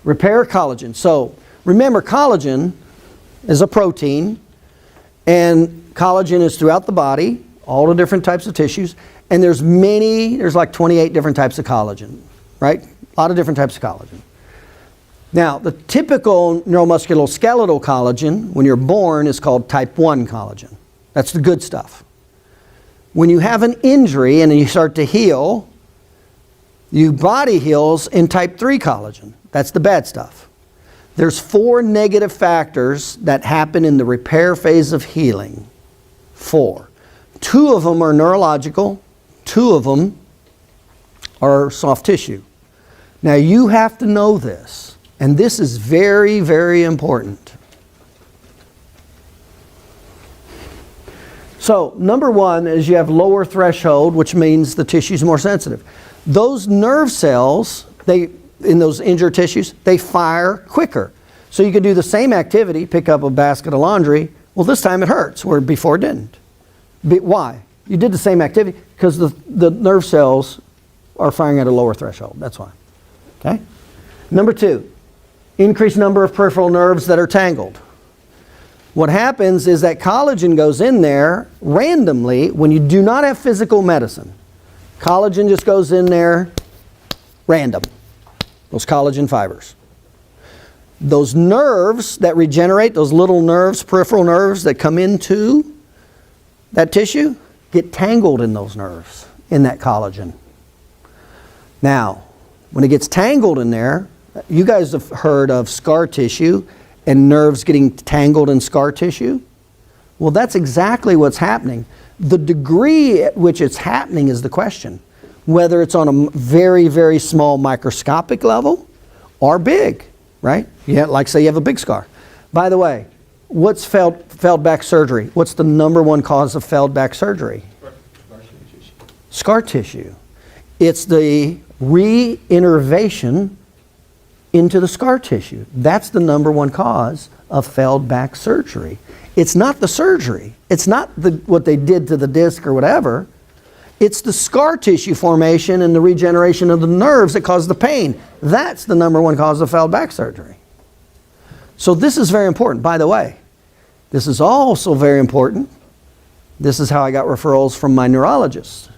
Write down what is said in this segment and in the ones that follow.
Repair collagen. So remember, collagen is a protein, and collagen is throughout the body, all the different types of tissues, and there's like 28 different types of collagen, right? A lot of different types of collagen. Now, the typical neuromusculoskeletal collagen, when you're born, is called type 1 collagen. That's the good stuff. When you have an injury and you start to heal, your body heals in type 3 collagen. That's the bad stuff. There's 4 negative factors that happen in the repair phase of healing. 4. 2 of them are neurological. 2 of them are soft tissue. Now you have to know this, and this is very, very important. So, number 1 is you have lower threshold, which means the tissue is more sensitive. Those nerve cells, in those injured tissues, they fire quicker. So you can do the same activity, pick up a basket of laundry, well this time it hurts, where before it didn't. Why? You did the same activity because the nerve cells are firing at a lower threshold, that's why. Okay? Number 2, increased number of peripheral nerves that are tangled. What happens is that collagen goes in there randomly when you do not have physical medicine. Collagen just goes in there random, those collagen fibers. Those nerves that regenerate, those little nerves, peripheral nerves that come into that tissue, get tangled in those nerves, in that collagen. Now, when it gets tangled in there, you guys have heard of scar tissue and nerves getting tangled in scar tissue? Well, that's exactly what's happening. The degree at which it's happening is the question. Whether it's on a very, very small microscopic level or big, right? Yeah, like say you have a big scar. By the way, what's failed back surgery? What's the number 1 cause of failed back surgery? Scar tissue. It's the reinnervation into the scar tissue. That's the number 1 cause of failed back surgery. It's not the surgery. It's not what they did to the disc or whatever. It's the scar tissue formation and the regeneration of the nerves that cause the pain. That's the number 1 cause of failed back surgery. So this is very important. By the way, this is also very important. This is how I got referrals from my neurologists.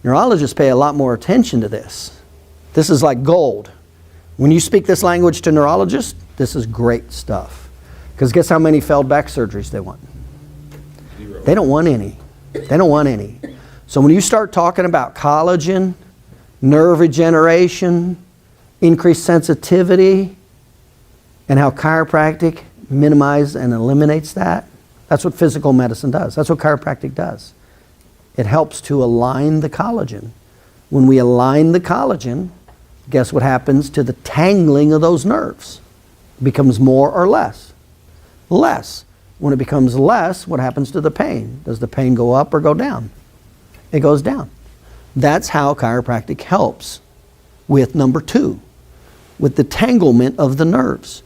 Neurologists pay a lot more attention to this. This is like gold. When you speak this language to neurologists, this is great stuff. Because guess how many failed back surgeries they want? 0. They don't want any. They don't want any. So when you start talking about collagen, nerve regeneration, increased sensitivity, and how chiropractic minimizes and eliminates that, that's what physical medicine does. That's what chiropractic does. It helps to align the collagen. When we align the collagen, guess what happens to the tangling of those nerves? It becomes more or less? Less. When it becomes less, what happens to the pain? Does the pain go up or go down? It goes down. That's how chiropractic helps with number 2, with the tanglement of the nerves.